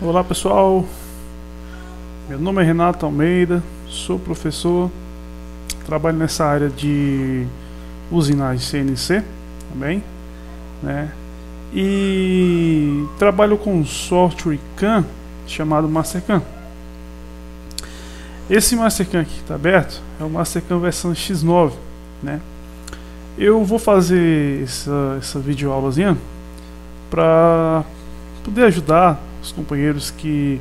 Olá pessoal, meu nome é Renato Almeida, sou professor, trabalho nessa área de usinagem CNC também, né? E trabalho com um software CAM chamado Mastercam. Esse Mastercam aqui que está aberto é o Mastercam versão X9, né? Eu vou fazer essa videoaulazinha para poder ajudar os companheiros que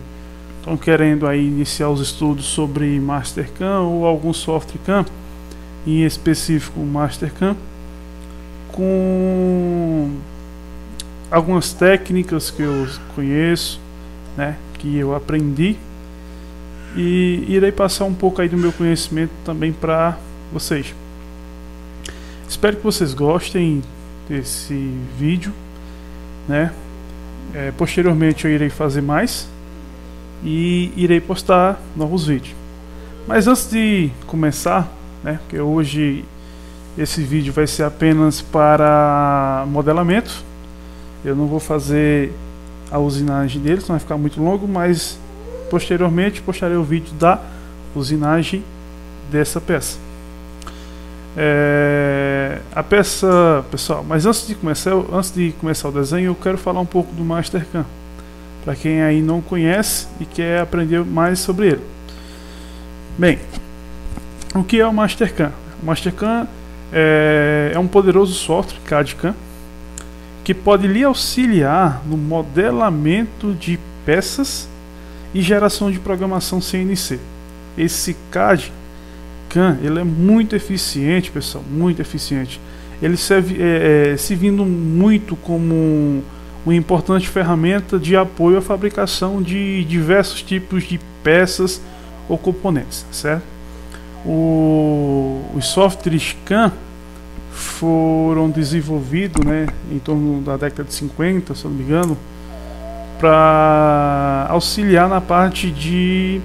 estão querendo aí iniciar os estudos sobre Mastercam ou algum software CAM, em específico Mastercam, com algumas técnicas que eu conheço, né, que eu aprendi, e irei passar um pouco aí do meu conhecimento também para vocês. Espero que vocês gostem desse vídeo, né? Posteriormente eu irei fazer mais e irei postar novos vídeos. Mas antes de começar, né, porque hoje esse vídeo vai ser apenas para modelamento, eu não vou fazer a usinagem dele, senão vai ficar muito longo, mas posteriormente postarei o vídeo da usinagem dessa peça. A peça, pessoal, mas antes de começar o desenho, eu quero falar um pouco do Mastercam, para quem aí não conhece e quer aprender mais sobre ele. Bem, o que é o Mastercam? O Mastercam é um poderoso software CAD/CAM que pode lhe auxiliar no modelamento de peças e geração de programação CNC. Esse CAD/CAM ele é muito eficiente, pessoal, muito eficiente. Ele serve se vindo muito como uma importante ferramenta de apoio à fabricação de diversos tipos de peças ou componentes, certo? Os softwares CAM foram desenvolvidos, né, em torno da década de 50, se não me engano, para auxiliar na parte de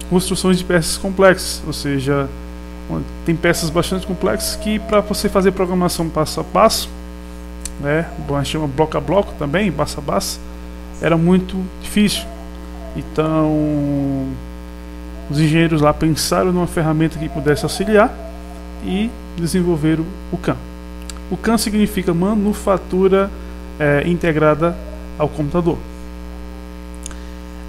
construções de peças complexas, ou seja, tem peças bastante complexas que, para você fazer programação passo a passo, né, a gente chama bloco a bloco também, passo a passo, era muito difícil. Então os engenheiros lá pensaram numa ferramenta que pudesse auxiliar e desenvolveram o CAM. O CAM significa manufatura integrada ao computador.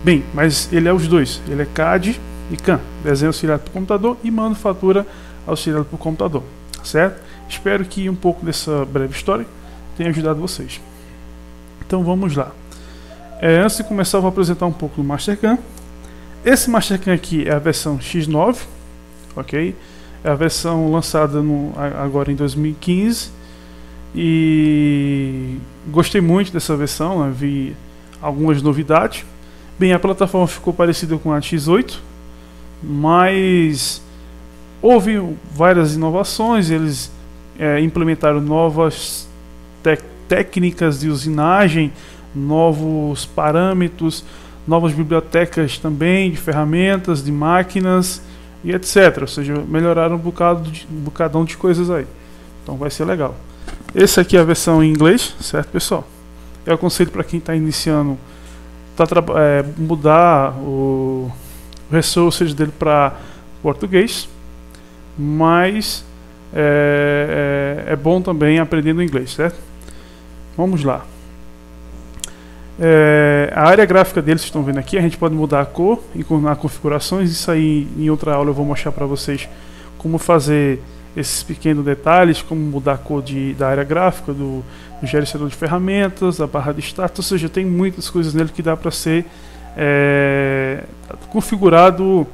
Bem, mas ele é os dois, ele é CAD e CAM, desenho auxiliado por computador e manufatura auxiliada por computador, certo? Espero que um pouco dessa breve história tenha ajudado vocês. Então vamos lá. Antes de começar, eu vou apresentar um pouco do Mastercam. Esse Mastercam aqui é a versão X9, ok? É a versão lançada agora em 2015 e gostei muito dessa versão, né? Vi algumas novidades. Bem, a plataforma ficou parecida com a X8, mas houve várias inovações. Eles implementaram novas técnicas de usinagem, novos parâmetros, novas bibliotecas também de ferramentas, de máquinas e etc. Ou seja, melhoraram um bocadão de coisas aí. Então vai ser legal. Essa aqui é a versão em inglês, certo, pessoal? Eu aconselho para quem está iniciando mudar o resources dele para português, mas é bom também aprendendo inglês, certo? Vamos lá. A área gráfica deles, vocês estão vendo aqui, a gente pode mudar a cor e coordenar configurações. Isso aí em outra aula eu vou mostrar para vocês como fazer esses pequenos detalhes, como mudar a cor da área gráfica, do gerenciador de ferramentas, da barra de status. Ou seja, tem muitas coisas nele que dá para ser configurado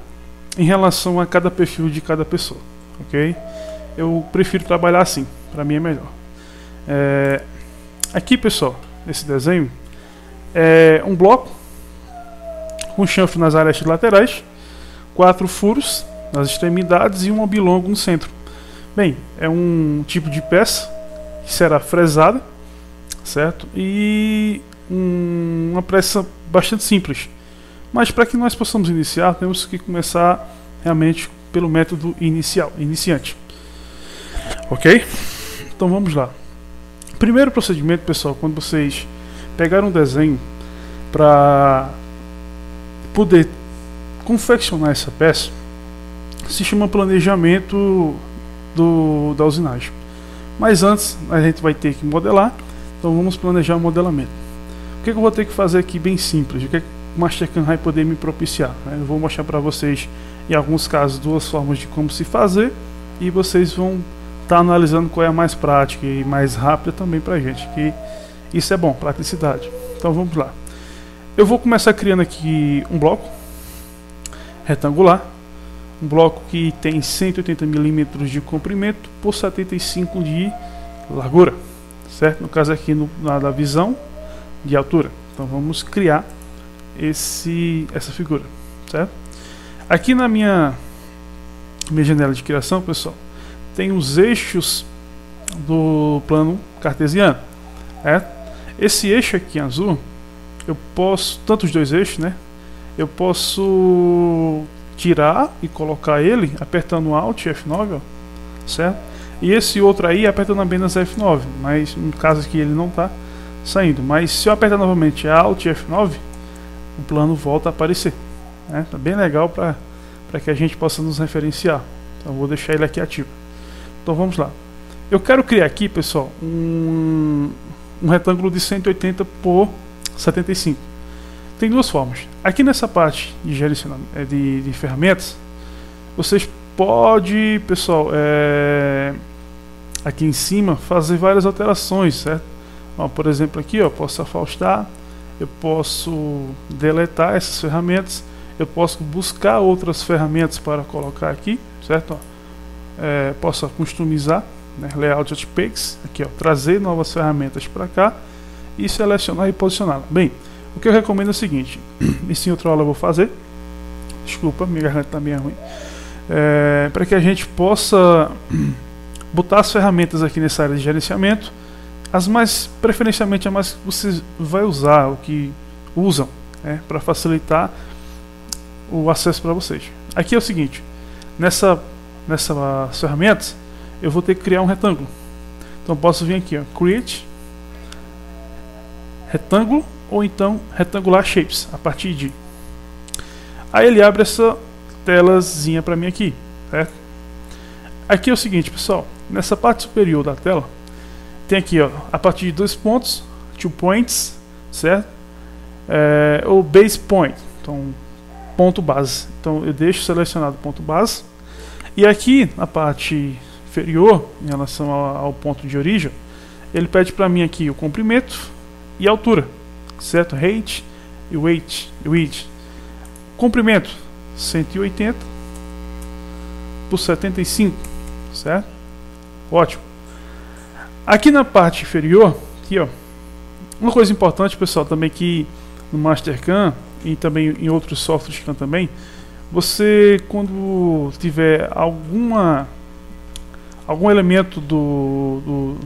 em relação a cada perfil de cada pessoa, ok? Eu prefiro trabalhar assim, para mim é melhor. Aqui, pessoal, esse desenho é um bloco com chanfre nas arestas laterais, 4 furos nas extremidades e um oblongo no centro. Bem, é um tipo de peça que será fresada, certo? E uma peça bastante simples. Mas para que nós possamos iniciar, temos que começar realmente pelo método iniciante. Ok? Então vamos lá. Primeiro procedimento, pessoal, quando vocês pegaram um desenho para poder confeccionar essa peça se chama planejamento da usinagem. Mas antes a gente vai ter que modelar, então vamos planejar o modelamento. O que eu vou ter que fazer aqui bem simples, o que o Mastercam vai poder me propiciar, né? Eu vou mostrar para vocês em alguns casos duas formas de como se fazer e vocês vão estar analisando qual é a mais prática e mais rápida também para a gente, que isso é bom, praticidade. Então vamos lá. Eu vou começar criando aqui um bloco retangular, um bloco que tem 180 mm de comprimento por 75 de largura, certo? No caso aqui na visão de altura. Então vamos criar essa figura, certo? Aqui na minha janela de criação, pessoal, tem os eixos do plano cartesiano, certo? Esse eixo aqui em azul, eu posso, tanto os dois eixos, né? Eu posso tirar e colocar ele apertando Alt e F9, ó, certo? E esse outro aí apertando apenas F9, mas no caso aqui ele não está saindo. Mas se eu apertar novamente Alt e F9, o plano volta a aparecer, né? Tá bem legal para que a gente possa nos referenciar. Então vou deixar ele aqui ativo. Então vamos lá. Eu quero criar aqui, pessoal, um retângulo de 180 por 75. Tem duas formas. Aqui nessa parte de ferramentas, vocês podem, pessoal, aqui em cima, fazer várias alterações, certo? Ó, por exemplo, aqui, ó, posso afastar, eu posso deletar essas ferramentas, eu posso buscar outras ferramentas para colocar aqui, certo? Ó, posso customizar, né, layout of pages, aqui, ó, trazer novas ferramentas para cá e selecionar e posicioná-la. Bem, o que eu recomendo é o seguinte, isso em outra aula eu vou fazer, desculpa, minha garganta está meio ruim, para que a gente possa botar as ferramentas aqui nessa área de gerenciamento, preferencialmente as mais que você vai usar, o que usam, para facilitar o acesso para vocês. Aqui é o seguinte, nessas ferramentas, eu vou ter que criar um retângulo, então posso vir aqui, ó, Create, retângulo, ou então Rectangular Shapes, a partir de... Aí ele abre essa telazinha para mim aqui, certo? Aqui é o seguinte, pessoal, nessa parte superior da tela, tem aqui, ó, a partir de 2 pontos, 2 points, certo? Ou base point, então ponto base. Então eu deixo selecionado ponto base. E aqui na parte inferior, em relação ao ponto de origem, ele pede para mim aqui o comprimento e a altura, certo? Height e width. Comprimento 180 por 75, certo? Ótimo. Aqui na parte inferior, aqui, ó, uma coisa importante, pessoal, também que no Mastercam e também em outros softwares CAM também, você, quando tiver algum elemento do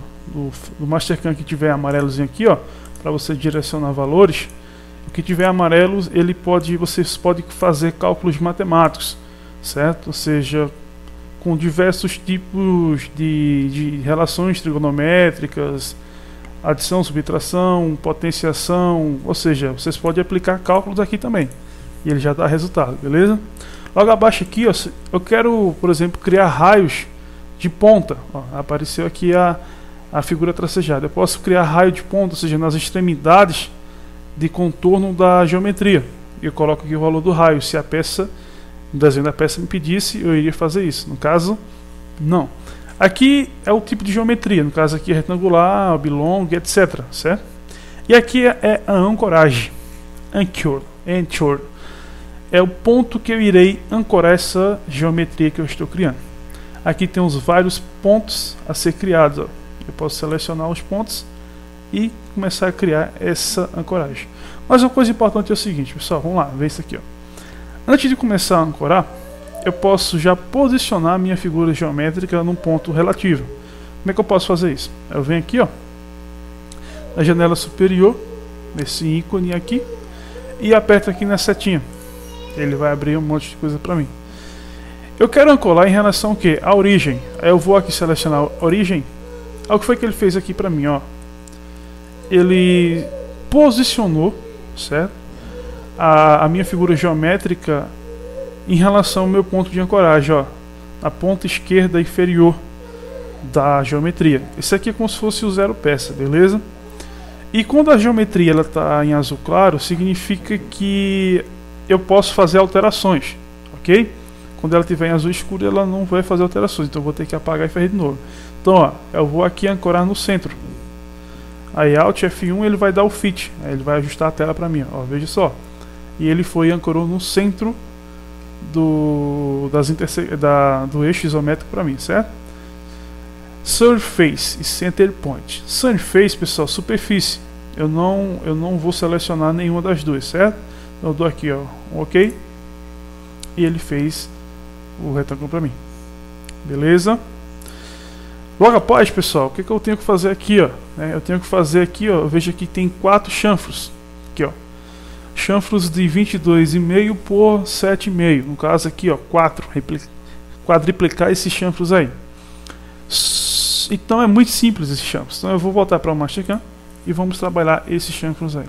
Mastercam que tiver amarelozinho aqui, ó, para você direcionar valores, o que tiver amarelo, vocês podem fazer cálculos matemáticos, certo? Ou seja, com diversos tipos de relações trigonométricas, adição, subtração, potenciação, ou seja, vocês podem aplicar cálculos aqui também, e ele já dá resultado, beleza? Logo abaixo aqui, ó, eu quero, por exemplo, criar raios de ponta, ó, apareceu aqui a figura tracejada. Eu posso criar raio de ponta, ou seja, nas extremidades de contorno da geometria. Eu coloco aqui o valor do raio. Se o desenho da peça me pedisse, eu iria fazer isso. No caso, não. Aqui é o tipo de geometria. No caso aqui é retangular, oblong, etc. Certo? E aqui é a ancoragem. Anchor. É o ponto que eu irei ancorar essa geometria que eu estou criando. Aqui tem os vários pontos a ser criados, ó. Eu posso selecionar os pontos e começar a criar essa ancoragem. Mas uma coisa importante é o seguinte, pessoal, vamos lá, ver isso aqui, ó. Antes de começar a ancorar, eu posso já posicionar a minha figura geométrica num ponto relativo. Como é que eu posso fazer isso? Eu venho aqui, ó, na janela superior, nesse ícone aqui, e aperto aqui na setinha. Ele vai abrir um monte de coisa para mim. Eu quero ancorar em relação ao que? A origem. Aí eu vou aqui selecionar a origem. Olha o que foi que ele fez aqui para mim, ó. Ele posicionou, certo? a minha figura geométrica em relação ao meu ponto de ancoragem, ó, a ponta esquerda inferior da geometria. Esse aqui é como se fosse o zero peça, beleza? E quando a geometria ela está em azul claro, significa que eu posso fazer alterações, ok? Quando ela estiver em azul escuro, ela não vai fazer alterações, então eu vou ter que apagar e fazer de novo. Então, ó, eu vou aqui ancorar no centro. Aí Alt F1 ele vai dar o fit, aí ele vai ajustar a tela para mim, ó, veja só. E ele foi e ancorou no centro do eixo isométrico para mim, certo? Surface e Center Point. Surface, pessoal, superfície. Eu não vou selecionar nenhuma das duas, certo? Então eu dou aqui, ó, um OK. E ele fez o retângulo para mim. Beleza? Logo após, pessoal, o que eu tenho que fazer aqui, ó? Eu tenho que fazer aqui, ó, veja que tem 4 chanfros. Aqui, ó. Chanfros de 22,5 por 7,5. No caso aqui, ó, 4. Quadriplicar esses chanfros aí. Então é muito simples esses chanfros. Então eu vou voltar para o Mastercam e vamos trabalhar esses chanfros aí.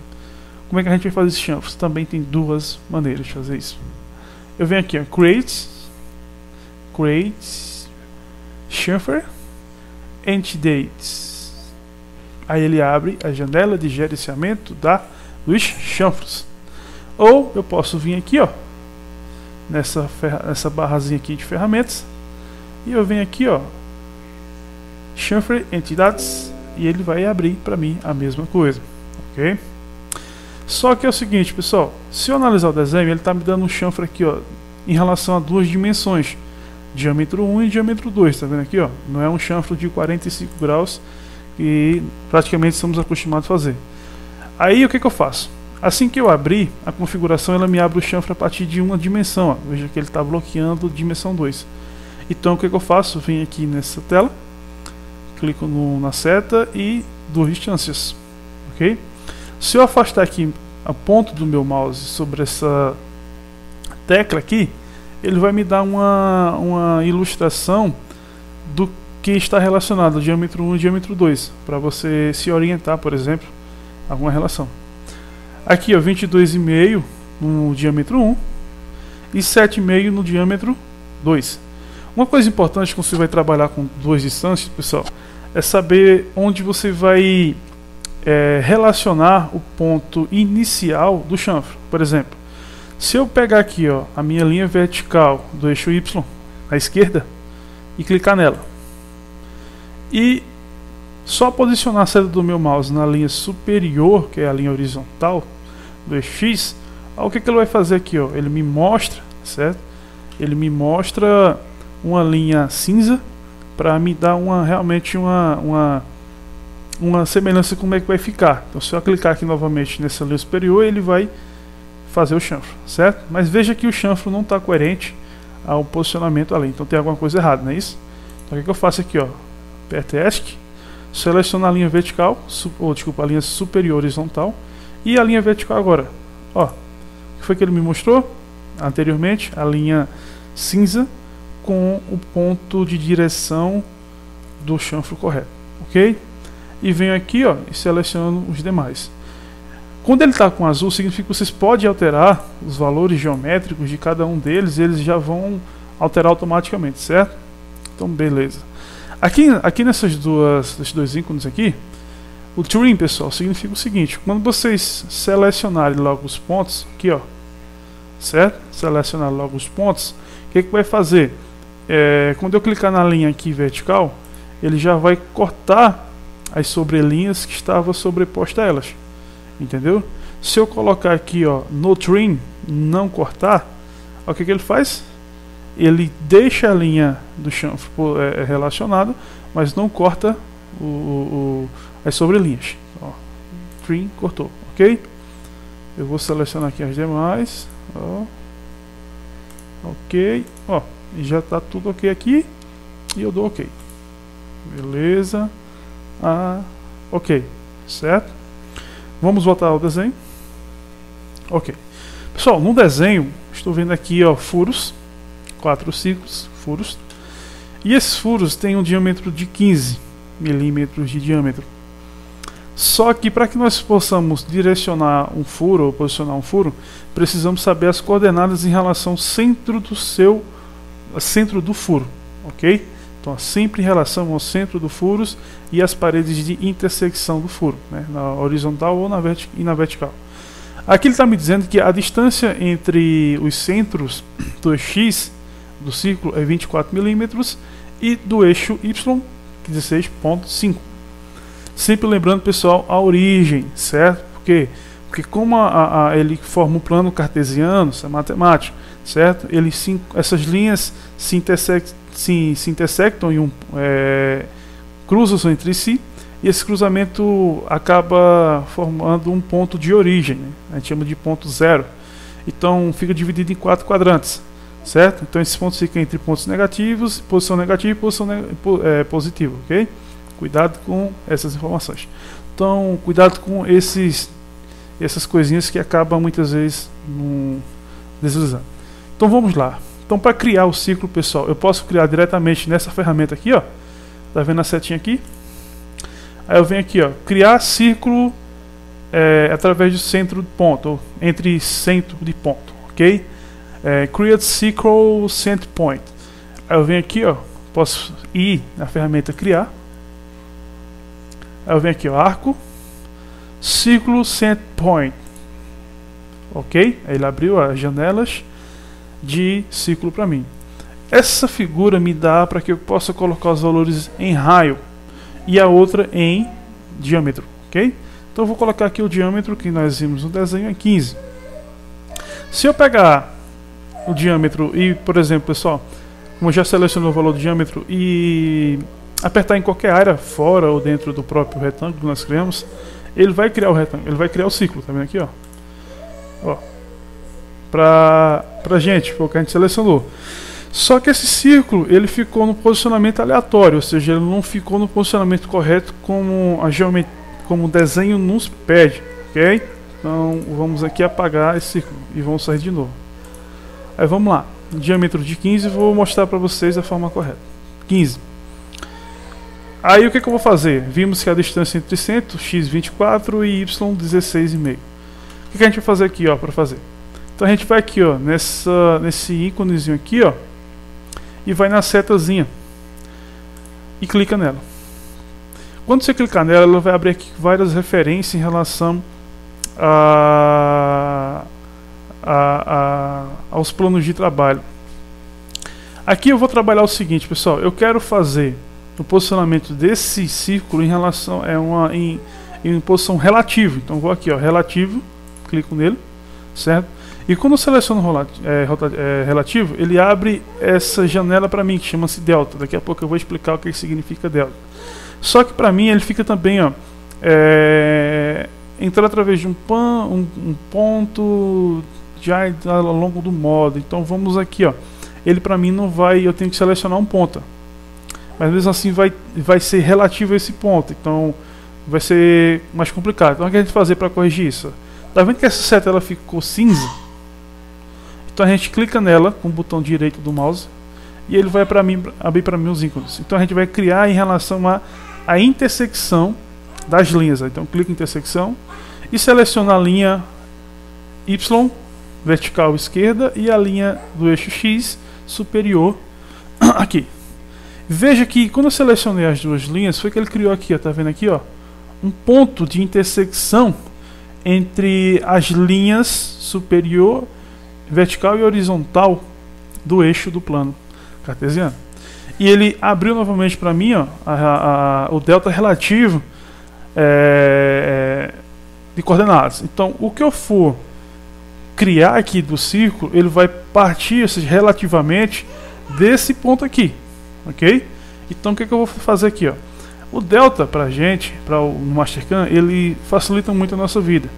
Como é que a gente vai fazer esses chanfros? Também tem 2 maneiras de fazer isso. Eu venho aqui, ó, Create Chamfer Entities. Aí ele abre a janela de gerenciamento dos chanfros. Ou eu posso vir aqui, ó, nessa barrazinha aqui de ferramentas, e eu venho aqui, ó, Chamfer Entidades, e ele vai abrir para mim a mesma coisa, ok? Só que é o seguinte, pessoal, se eu analisar o desenho, ele está me dando um chanfre aqui, ó, em relação a 2 dimensões, diâmetro 1 e diâmetro 2, tá vendo aqui, ó? Não é um chanfre de 45 graus que praticamente estamos acostumados a fazer. Aí o que eu faço? Assim que eu abrir a configuração, ela me abre o chanfre a partir de uma dimensão, ó. Veja que ele está bloqueando dimensão 2. Então o que eu faço? Venho aqui nessa tela, clico na seta e 2 distâncias, ok? Se eu afastar aqui a ponta do meu mouse sobre essa tecla aqui, ele vai me dar uma ilustração do que está relacionado ao diâmetro 1 e diâmetro 2, para você se orientar, por exemplo, alguma relação. Aqui, ó, 22,5 no diâmetro 1 e 7,5 no diâmetro 2. Uma coisa importante quando você vai trabalhar com 2 distâncias, pessoal, é saber onde você vai relacionar o ponto inicial do chanfre. Por exemplo, se eu pegar aqui, ó, a minha linha vertical do eixo Y à esquerda e clicar nela e só posicionar a seta do meu mouse na linha superior, que é a linha horizontal do eixo X, ó, o que ele vai fazer aqui, ó? Ele me mostra, certo? Ele me mostra uma linha cinza para me dar realmente uma semelhança como é que vai ficar. Então se eu clicar aqui novamente nessa linha superior, ele vai fazer o chanfro, certo? Mas veja que o chanfro não está coerente ao posicionamento ali, então tem alguma coisa errada, não é isso? Então o que eu faço aqui, ó? Aperto ESC, seleciono a linha vertical, a linha superior horizontal e a linha vertical agora. Ó, o que foi que ele me mostrou anteriormente? A linha cinza com o ponto de direção do chanfro correto, ok? E venho aqui, ó, e seleciono os demais. Quando ele está com azul, significa que vocês podem alterar os valores geométricos de cada um deles, eles já vão alterar automaticamente, certo? Então, beleza. Aqui nesses dois ícones aqui, o trim, pessoal, significa o seguinte: quando vocês selecionarem logo os pontos, aqui, ó, certo? Selecionar logo os pontos, o que vai fazer? Quando eu clicar na linha aqui vertical, ele já vai cortar as sobrelinhas que estavam sobrepostas a elas. Entendeu? Se eu colocar aqui, ó, no trim, não cortar, ó, o que ele faz? Ele deixa a linha do chanfre relacionada, mas não corta as sobrelinhas. Ó, trim cortou, ok? Eu vou selecionar aqui as demais. Ó, ok, ó, e já está tudo ok aqui e eu dou ok. Beleza? Ok, certo? Vamos voltar ao desenho. Ok. Pessoal, no desenho, estou vendo aqui, ó, furos. 4 círculos, furos. E esses furos têm um diâmetro de 15 milímetros de diâmetro. Só que para que nós possamos direcionar um furo ou posicionar um furo, precisamos saber as coordenadas em relação ao centro do furo, ok? Então sempre em relação ao centro do furo e as paredes de intersecção do furo, né? Na horizontal ou na vertical. Aqui ele está me dizendo que a distância entre os centros do X do círculo é 24 milímetros e do eixo Y 16,5. Sempre lembrando, pessoal, a origem, certo? Porque como ele forma um plano cartesiano, isso é matemático, certo? Essas linhas se intersectam cruzam entre si, e esse cruzamento acaba formando um ponto de origem, né? A gente chama de ponto zero. Então fica dividido em 4 quadrantes, certo? Então esses pontos ficam entre pontos negativos, posição negativa e posição positiva, ok? Cuidado com essas informações. Então cuidado com essas coisinhas que acabam muitas vezes deslizando. Então vamos lá. Então para criar o círculo, pessoal, eu posso criar diretamente nessa ferramenta aqui, ó. Tá vendo a setinha aqui? Aí eu venho aqui, ó, criar círculo através do centro de ponto, ou entre centro de ponto, ok? Create Circle Center Point. Aí eu venho aqui, ó, posso ir na ferramenta criar. Aí eu venho aqui, ó, arco, círculo Center Point, ok? Aí ele abriu as janelas de círculo para mim. Essa figura me dá para que eu possa colocar os valores em raio e a outra em diâmetro, ok? Então eu vou colocar aqui o diâmetro que nós vimos no desenho é 15. Se eu pegar o diâmetro e, por exemplo, pessoal, como eu já selecionei o valor do diâmetro e apertar em qualquer área fora ou dentro do próprio retângulo que nós criamos, ele vai criar o retângulo, ele vai criar o círculo, tá vendo aqui, ó, pra gente, foi o que a gente selecionou. Só que esse círculo ele ficou no posicionamento aleatório, ou seja, ele não ficou no posicionamento correto como como o desenho nos pede, ok? Então vamos aqui apagar esse círculo e vamos sair de novo. Aí vamos lá, diâmetro de 15, vou mostrar para vocês a forma correta. 15. Aí o que eu vou fazer? Vimos que a distância entre centro, x 24 e y 16,5. O que a gente vai fazer aqui, ó, para fazer? Então a gente vai aqui, ó, nesse íconezinho aqui, ó, e vai na setazinha e clica nela. Quando você clicar nela, ela vai abrir aqui várias referências em relação aos planos de trabalho. Aqui eu vou trabalhar o seguinte, pessoal, eu quero fazer o posicionamento desse círculo em relação em posição relativa. Então vou aqui, ó, relativo, clico nele, certo? E quando eu seleciono relativo, ele abre essa janela para mim que chama-se delta. Daqui a pouco eu vou explicar o que significa delta. Só que para mim ele fica também, ó, entrar através de um ponto já ao longo do modo. Então vamos aqui, ó, ele para mim não vai, eu tenho que selecionar um ponto, mas mesmo assim vai ser relativo a esse ponto, então vai ser mais complicado. Então o que a gente fazer para corrigir isso? Tá vendo que essa seta ela ficou cinza? Então a gente clica nela com o botão direito do mouse e ele vai abrir para mim os ícones. Então a gente vai criar em relação à intersecção das linhas. Então clica em intersecção e seleciona a linha Y vertical esquerda e a linha do eixo X superior aqui. Veja que quando eu selecionei as duas linhas, foi que ele criou aqui, ó, tá vendo aqui, ó, um ponto de intersecção entre as linhas superior, vertical e horizontal do eixo do plano cartesiano. E ele abriu novamente para mim, ó, o delta relativo de coordenadas. Então o que eu for criar aqui do círculo, ele vai partir, ou seja, relativamente desse ponto aqui, ok? Então o que eu vou fazer aqui, ó? O delta para a gente, para o Mastercam, ele facilita muito a nossa vida.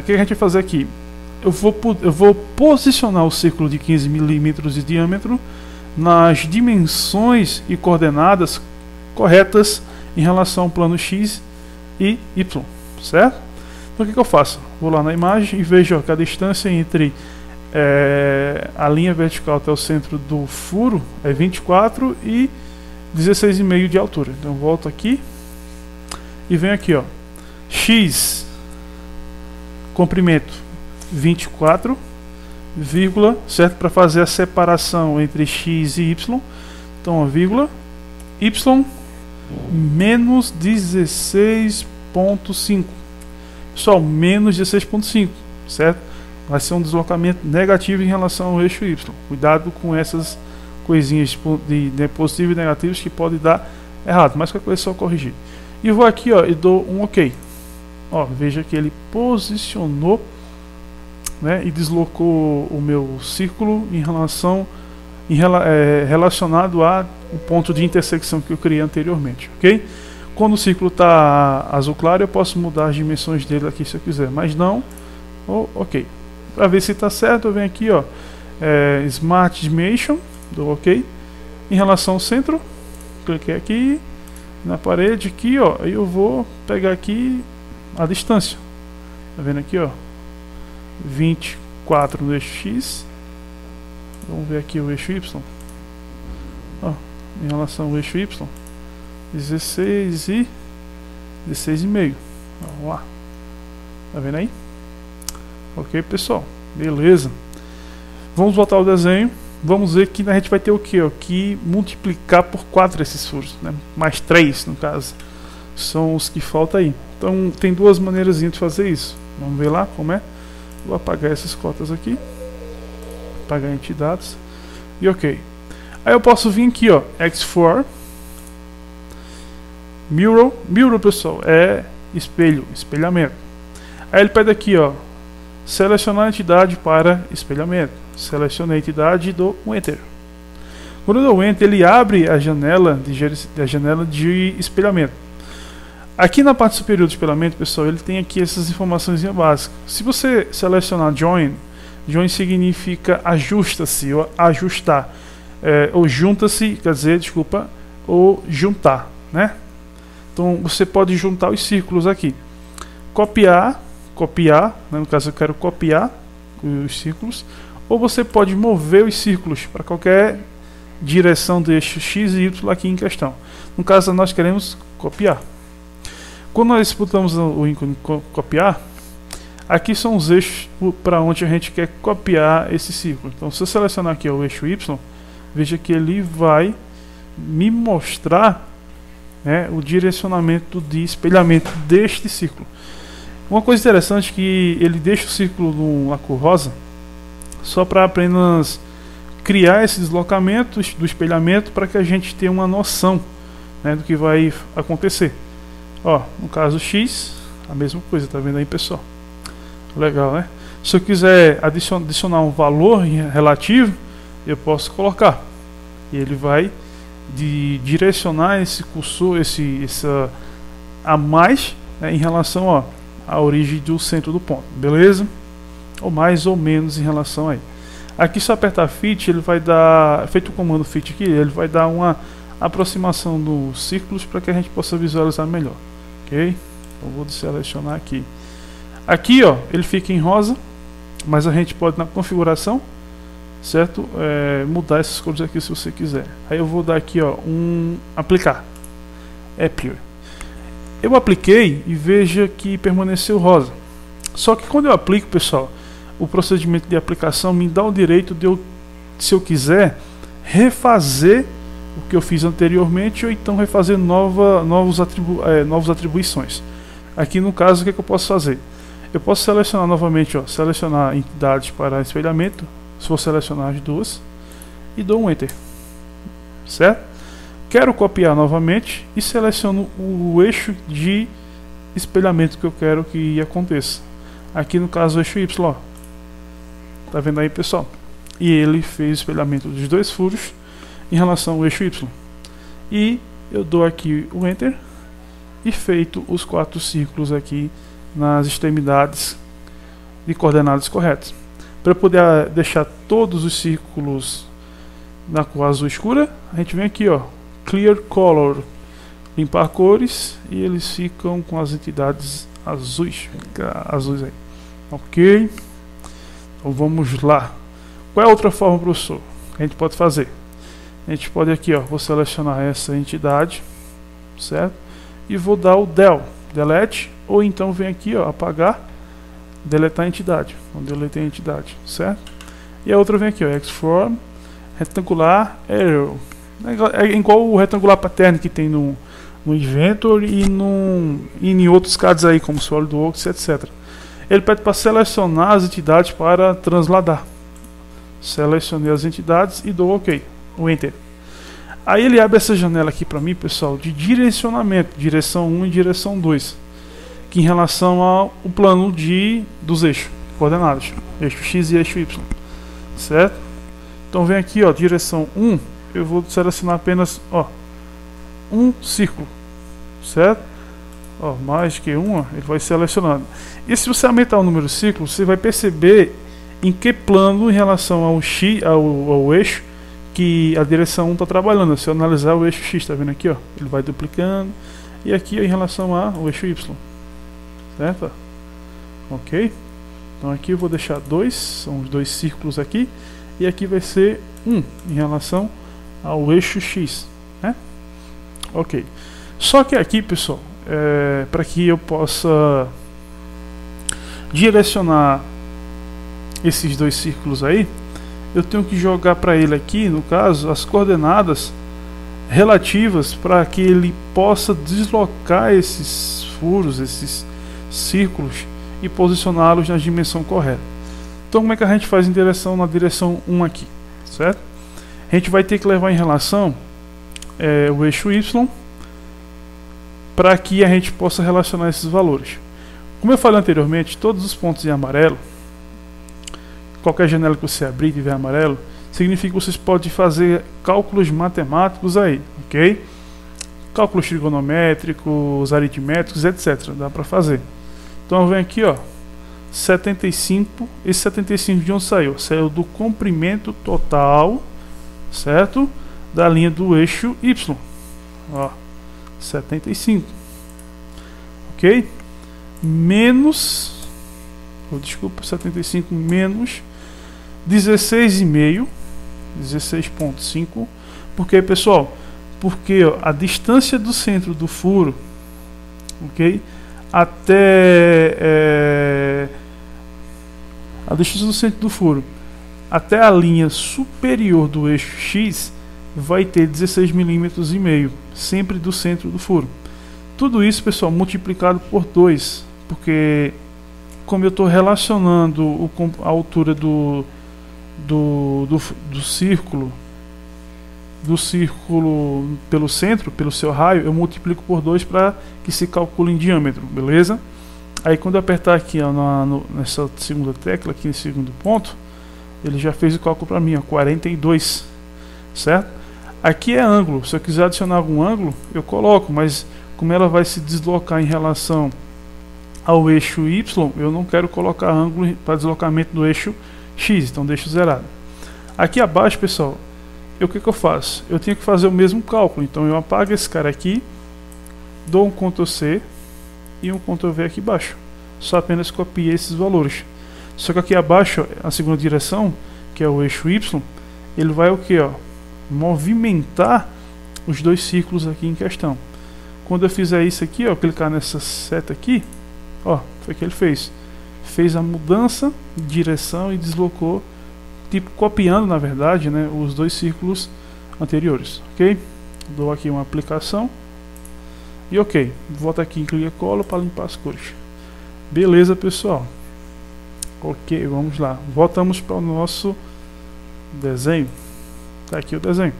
O que a gente vai fazer aqui? Eu vou posicionar o círculo de 15 milímetros de diâmetro nas dimensões e coordenadas corretas em relação ao plano X e Y, certo? Então o que eu faço? Vou lá na imagem e vejo, ó, que a distância entre a linha vertical até o centro do furo é 24 e 16,5 de altura. Então eu volto aqui e venho aqui, ó, x comprimento 24, vírgula, certo? Para fazer a separação entre x e y. Então, a vírgula, y menos 16.5. Pessoal, menos 16.5, certo? Vai ser um deslocamento negativo em relação ao eixo y. Cuidado com essas coisinhas de positivo e negativos que pode dar errado, mas qualquer coisa é só corrigir. E vou aqui, ó, e dou um OK. Ó, veja que ele posicionou, né, e deslocou o meu círculo relacionado ao ponto de intersecção que eu criei anteriormente, ok? Quando o círculo está azul claro, eu posso mudar as dimensões dele aqui se eu quiser, mas não, ok. Para ver se está certo, eu venho aqui, ó, Smart Dimension, dou OK. Em relação ao centro, cliquei aqui na parede, aqui, ó, aí eu vou pegar aqui a distância, tá vendo aqui, ó, 24 no eixo X. Vamos ver aqui o eixo Y, ó, em relação ao eixo Y, 16 e 16,5. Vamos lá, tá vendo aí? Ok, pessoal, beleza. Vamos voltar ao desenho. Vamos ver que a gente vai ter o que? Que multiplicar por 4 esses furos, né? Mais 3 no caso. São os que faltam aí. Então tem duas maneiras de fazer isso. Vamos ver lá como é. Vou apagar essas cotas aqui. Apagar entidades. E ok. Aí eu posso vir aqui, ó, X4. Mirror. Mirror, pessoal, é espelho, espelhamento. Aí ele pede aqui, ó, selecionar a entidade para espelhamento. Selecionei a entidade e dou um Enter. Quando eu dou Enter, ele abre a janela de espelhamento. Aqui na parte superior do espelhamento, pessoal, ele tem aqui essas informações básicas. Se você selecionar Join, Join significa ajusta-se ou ajustar, ou junta-se, quer dizer, desculpa, ou juntar, né? Então você pode juntar os círculos aqui. Copiar, né? No caso eu quero copiar os círculos, ou você pode mover os círculos para qualquer direção do eixo X e Y aqui em questão. No caso nós queremos copiar. Quando nós botamos o ícone copiar, aqui são os eixos para onde a gente quer copiar esse círculo. Então se eu selecionar aqui o eixo Y, veja que ele vai me mostrar, né, o direcionamento de espelhamento deste círculo. Uma coisa interessante é que ele deixa o círculo numa cor rosa só para apenas criar esse deslocamento do espelhamento para que a gente tenha uma noção, né, do que vai acontecer. Ó, no caso X, a mesma coisa, tá vendo aí, pessoal? Legal, né? Se eu quiser adicionar um valor relativo, eu posso colocar. E ele vai direcionar esse cursor, essa a mais, né, em relação, ó, à origem do centro do ponto, beleza? Ou mais ou menos em relação aí. Aqui se eu apertar Fit, ele vai dar, feito o comando Fit aqui, ele vai dar uma aproximação dos círculos para que a gente possa visualizar melhor, ok? Então vou selecionar aqui. Aqui, ó, ele fica em rosa, mas a gente pode na configuração, certo? Mudar essas cores aqui se você quiser. Aí eu vou dar aqui, ó, aplicar. Apply. Eu apliquei e veja que permaneceu rosa. Só que quando eu aplico, pessoal, o procedimento de aplicação me dá o direito de eu, se eu quiser, refazer o que eu fiz anteriormente ou então refazer novas atribuições. Aqui no caso, o que eu posso fazer? Eu posso selecionar novamente, ó, selecionar entidades para espelhamento, se for selecionar as duas, e dou um Enter, certo? Quero copiar novamente e seleciono o eixo de espelhamento que eu quero que aconteça. Aqui no caso o eixo Y, ó. Tá vendo aí, pessoal? E ele fez o espelhamento dos dois furos em relação ao eixo Y. E eu dou aqui o Enter e feito os 4 círculos aqui nas extremidades de coordenadas corretas. Para poder deixar todos os círculos na cor azul escura, a gente vem aqui, ó, Clear Color, limpar cores, e eles ficam com as entidades azuis aí. Ok? Então vamos lá. Qual é a outra forma, professor, que a gente pode fazer? A gente pode aqui, ó, vou selecionar essa entidade, certo? E vou dar o Del. delete, ou então vem aqui, ó, apagar, deletar a entidade. Vamos deletar a entidade, certo? E a outra vem aqui, ó, Xform, retangular, arrow. É igual o retangular pattern que tem no Inventor e em outros CADs aí, como SolidWorks, etc. Ele pede para selecionar as entidades para transladar. Selecionei as entidades e dou OK, o Enter. Aí ele abre essa janela aqui para mim, pessoal, de direcionamento, direção 1 e direção 2, que em relação ao plano dos eixos, coordenadas, eixo X e eixo Y, certo? Então vem aqui, ó, direção 1, eu vou selecionar apenas, ó, um círculo, certo? Ó, mais que um, ó, ele vai selecionando. E se você aumentar o número de círculos, você vai perceber em que plano em relação ao X, ao eixo, que a direção 1 está trabalhando. Se eu analisar o eixo X, tá vendo aqui, ó, ele vai duplicando, e aqui em relação ao eixo Y, certo? Ok? Então aqui eu vou deixar 2, são os 2 círculos aqui, e aqui vai ser 1 em relação ao eixo X, né? Ok. Só que aqui, pessoal, para que eu possa direcionar esses 2 círculos aí, eu tenho que jogar para ele aqui, no caso, as coordenadas relativas para que ele possa deslocar esses furos, esses círculos e posicioná-los na dimensão correta. Então como é que a gente faz na direção 1 aqui, certo? A gente vai ter que levar em relação o eixo Y para que a gente possa relacionar esses valores. Como eu falei anteriormente, todos os pontos em amarelo, qualquer janela que você abrir e tiver amarelo, significa que vocês podem fazer cálculos matemáticos aí, ok? Cálculos trigonométricos, aritméticos, etc. Dá para fazer. Então vem aqui, ó, 75. Esse 75 de onde saiu? Saiu do comprimento total, certo? Da linha do eixo Y. Ó, 75. Ok? Menos, desculpa, 75 menos 16,5, 16,5. Por quê, pessoal? Porque ó, a distância do centro do furo, ok, até a distância do centro do furo até a linha superior do eixo X vai ter 16 milímetros e meio, sempre do centro do furo. Tudo isso, pessoal, multiplicado por 2, porque como eu estou relacionando a altura do círculo pelo centro, pelo seu raio, eu multiplico por 2 para que se calcule em diâmetro, beleza? Aí quando eu apertar aqui ó, nessa segunda tecla, aqui nesse segundo ponto, ele já fez o cálculo para mim, ó, 42, certo? Aqui é ângulo, se eu quiser adicionar algum ângulo, eu coloco, mas como ela vai se deslocar em relação ao eixo Y, eu não quero colocar ângulo para deslocamento do eixo X, então deixo zerado. Aqui abaixo, pessoal, o que eu faço? Eu tenho que fazer o mesmo cálculo, então eu apago esse cara aqui, dou um Ctrl C e um Ctrl V aqui embaixo, só apenas copiei esses valores. Só que aqui abaixo, a segunda direção, que é o eixo Y, ele vai o que, ó, movimentar os 2 círculos aqui em questão. Quando eu fizer isso aqui, ó, clicar nessa seta aqui, ó, foi o que ele fez. Fez a mudança de direção e deslocou, tipo copiando na verdade, né, os 2 círculos anteriores, ok? Dou aqui uma aplicação e ok, volta aqui em clique e cola para limpar as cores. Beleza, pessoal? Ok, vamos lá, voltamos para o nosso desenho. Tá aqui o desenho.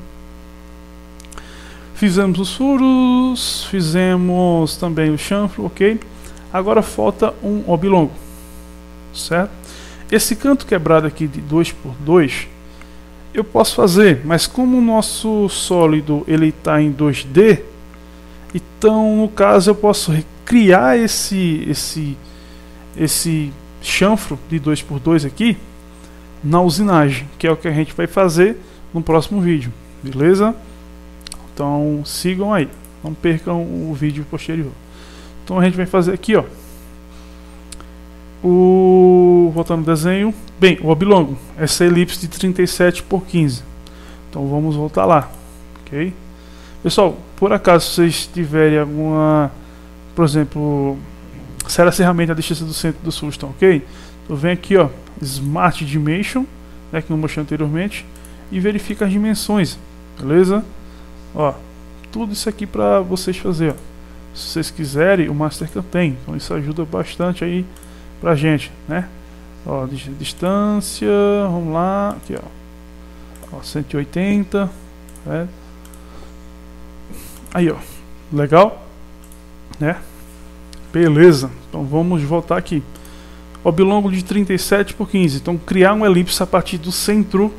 Fizemos os furos, fizemos também o chanfro, ok? Agora falta um oblongo, certo? Esse canto quebrado aqui de 2x2 eu posso fazer, mas como o nosso sólido ele está em 2D, então no caso eu posso criar esse chanfro de 2x2 aqui na usinagem, que é o que a gente vai fazer no próximo vídeo, beleza? Então sigam aí, não percam o vídeo posterior. Então a gente vai fazer aqui, ó, voltando no desenho, bem, o oblongo, essa elipse de 37 por 15. Então vamos voltar lá, ok? Pessoal, por acaso vocês tiverem alguma por exemplo, será a ferramenta a distância do centro do Sulston, ok? Então vem aqui, ó, Smart Dimension, né, que eu mostrei anteriormente, e verifica as dimensões, beleza? Ó, tudo isso aqui para vocês fazer, ó. Se vocês quiserem, o Mastercam tem, então isso ajuda bastante aí pra gente, né? Ó, distância, vamos lá, aqui ó, 180, né? Aí ó, legal, né? Beleza, então vamos voltar aqui. O bilongo de 37 por 15, então criar uma elipse a partir do centro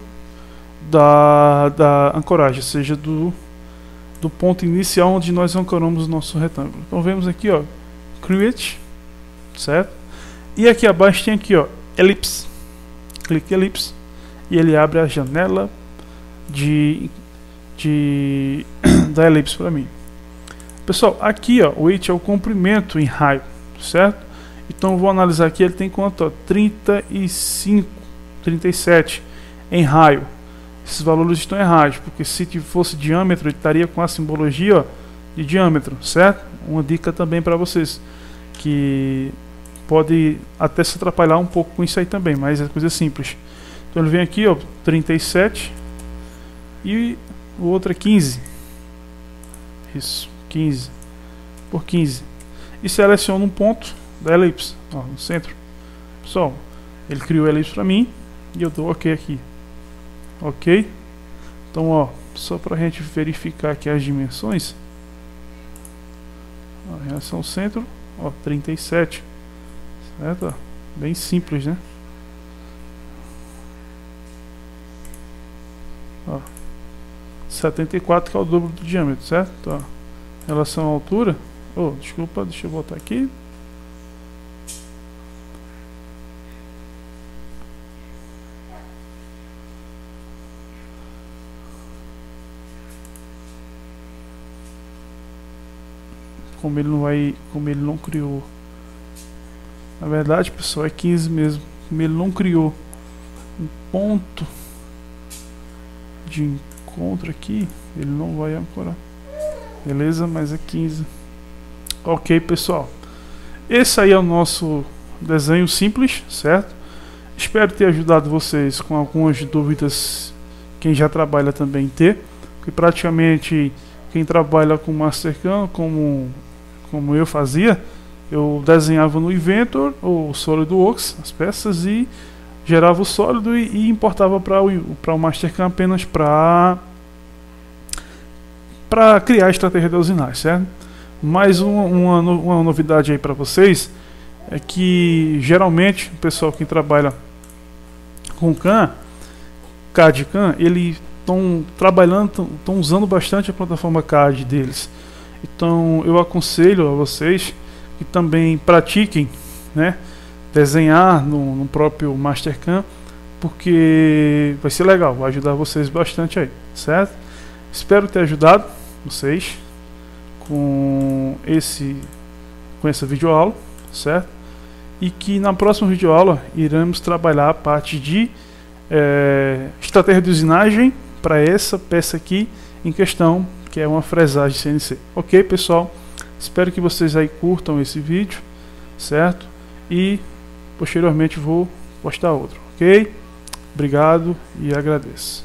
da ancoragem, ou seja, do ponto inicial onde nós ancoramos o nosso retângulo. Então vemos aqui, ó, Create, certo? E aqui abaixo tem aqui, ó, Ellipse. Clique em Ellipse e ele abre a janela da elipse para mim. Pessoal, aqui, ó, o H é o comprimento em raio, certo? Então eu vou analisar aqui, ele tem quanto? Ó, 35, 37 em raio. Esses valores estão errados, porque se fosse diâmetro, ele estaria com a simbologia, ó, de diâmetro, certo? Uma dica também para vocês, que pode até se atrapalhar um pouco com isso aí também, mas é coisa simples. Então ele vem aqui, ó, 37 e o outro é 15. Isso, 15 por 15. E seleciona um ponto da elipse, ó, no centro. Pessoal, ele criou a elipse para mim e eu dou OK aqui. Ok? Então, ó, só para a gente verificar aqui as dimensões, a relação centro, ó, 37, certo? Ó, bem simples, né? Ó, 74, que é o dobro do diâmetro, certo? Então, ó, relação à altura, desculpa, deixa eu voltar aqui. Como ele não criou, na verdade, pessoal, é 15 mesmo. Como ele não criou um ponto de encontro aqui, ele não vai ancorar, beleza? Mas é 15. Ok, pessoal, esse aí é o nosso desenho simples, certo? Espero ter ajudado vocês com algumas dúvidas, quem já trabalha também ter, porque praticamente quem trabalha com Mastercam, como eu fazia, eu desenhava no Inventor ou SolidWorks as peças e gerava o sólido e importava para o Mastercam apenas para criar a estratégia de usinagem, certo? Mais uma novidade aí para vocês é que geralmente o pessoal que trabalha com CAD e CAM, eles estão usando bastante a plataforma CAD deles. Então eu aconselho a vocês que também pratiquem, né, desenhar no próprio Mastercam, porque vai ser legal, vai ajudar vocês bastante aí, certo? Espero ter ajudado vocês com essa videoaula, certo? E que na próxima videoaula iremos trabalhar a parte de estratégia de usinagem para essa peça aqui em questão, que é uma fresagem CNC. Ok, pessoal? Espero que vocês aí curtam esse vídeo, certo? E posteriormente vou postar outro, ok? Obrigado e agradeço.